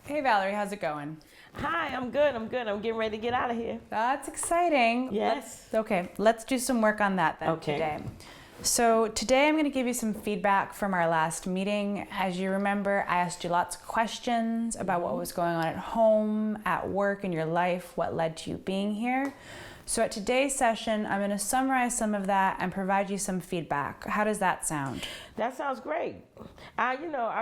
Hey Valerie, how's it going? Hi, I'm good. I'm getting ready to get out of here. That's exciting. Yes. Let's do some work on that then Okay. today. So today I'm going to give you some feedback from our last meeting. As you remember, I asked you lots of questions about what was going on at home, at work, in your life, what led to you being here. So at today's session, I'm going to summarize some of that and provide you some feedback. How does that sound? That sounds great. I've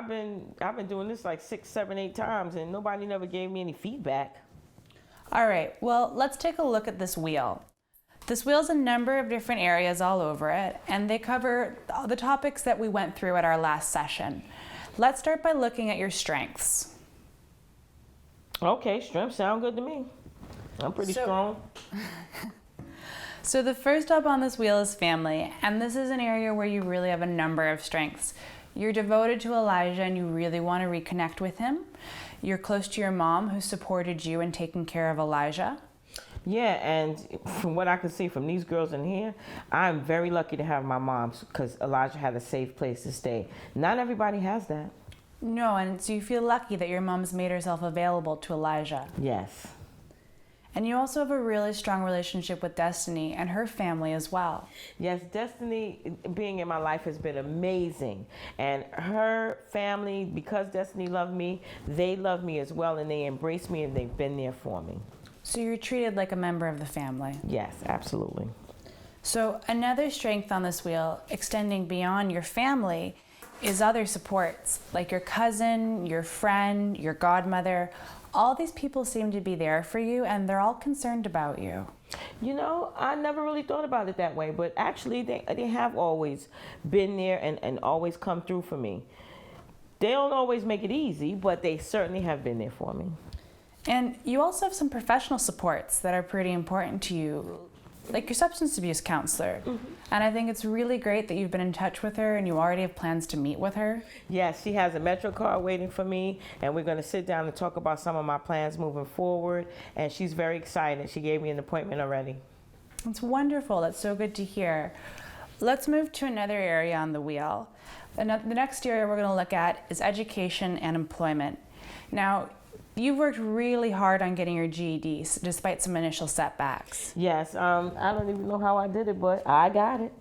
been doing this like 6, 7, 8 times, and nobody never gave me any feedback. All right, well, let's take a look at this wheel. This wheel has a number of different areas all over it, and they cover the topics that we went through at our last session. Let's start by looking at your strengths. Okay, strengths sound good to me. I'm pretty strong. So the first up on this wheel is family, and this is an area where you really have a number of strengths. You're devoted to Elijah and you really want to reconnect with him. You're close to your mom who supported you in taking care of Elijah. Yeah, and from what I can see from these girls in here, I'm very lucky to have my mom because Elijah had a safe place to stay. Not everybody has that. No, and so you feel lucky that your mom's made herself available to Elijah. Yes. And you also have a really strong relationship with Destiny and her family as well. Yes, Destiny being in my life has been amazing. And her family, because Destiny loved me, they love me as well, and they embrace me and they've been there for me. So you're treated like a member of the family. Yes, absolutely. So another strength on this wheel, extending beyond your family, is other supports, like your cousin, your friend, your godmother. All these people seem to be there for you, and they're all concerned about you. You know, I never really thought about it that way, but actually they have always been there and always come through for me. They don't always make it easy, but they certainly have been there for me. And you also have some professional supports that are pretty important to you, like your substance abuse counselor. And I think it's really great that you've been in touch with her and you already have plans to meet with her. Yes, she has a Metro card waiting for me, and we're going to sit down and talk about some of my plans moving forward, and she's very excited. She gave me an appointment already. That's wonderful. That's so good to hear. Let's move to another area on the wheel. The next area we're going to look at is education and employment. Now, you've worked really hard on getting your GED despite some initial setbacks. Yes, I don't even know how I did it, but I got it.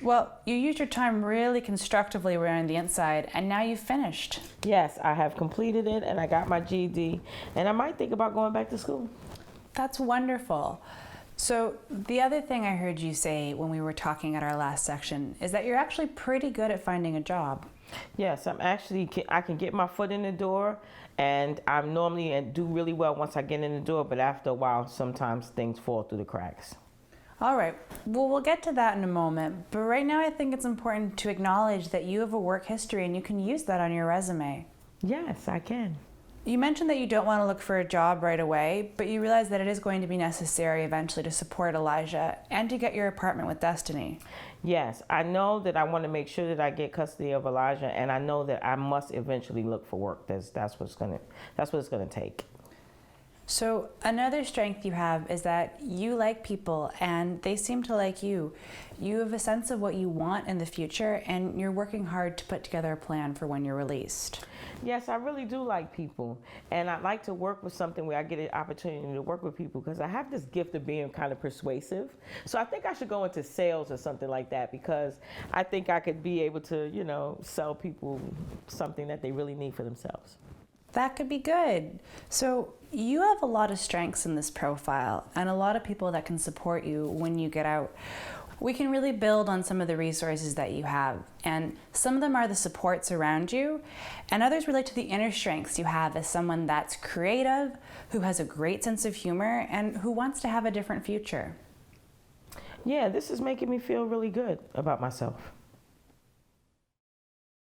Well, you used your time really constructively around the inside, and now you've finished. Yes, I have completed it, and I got my GED, and I might think about going back to school. That's wonderful. So the other thing I heard you say when we were talking at our last section is that you're actually pretty good at finding a job. Yes, I can get my foot in the door, and I'm normally and do really well once I get in the door, but after a while, sometimes things fall through the cracks. All right, well, we'll get to that in a moment, but right now I think it's important to acknowledge that you have a work history and you can use that on your resume. Yes, I can. You mentioned that you don't want to look for a job right away, but you realize that it is going to be necessary eventually to support Elijah and to get your apartment with Destiny. Yes, I know that I want to make sure that I get custody of Elijah, and I know that I must eventually look for work. That's what it's gonna take. So another strength you have is that you like people and they seem to like you. You have a sense of what you want in the future and you're working hard to put together a plan for when you're released. Yes, I really do like people, and I like to work with something where I get an opportunity to work with people because I have this gift of being kind of persuasive. So I think I should go into sales or something like that because I think I could be able to, sell people something that they really need for themselves. That could be good. So you have a lot of strengths in this profile and a lot of people that can support you when you get out. We can really build on some of the resources that you have, and some of them are the supports around you, and others relate to the inner strengths you have as someone that's creative, who has a great sense of humor, and who wants to have a different future. Yeah, this is making me feel really good about myself.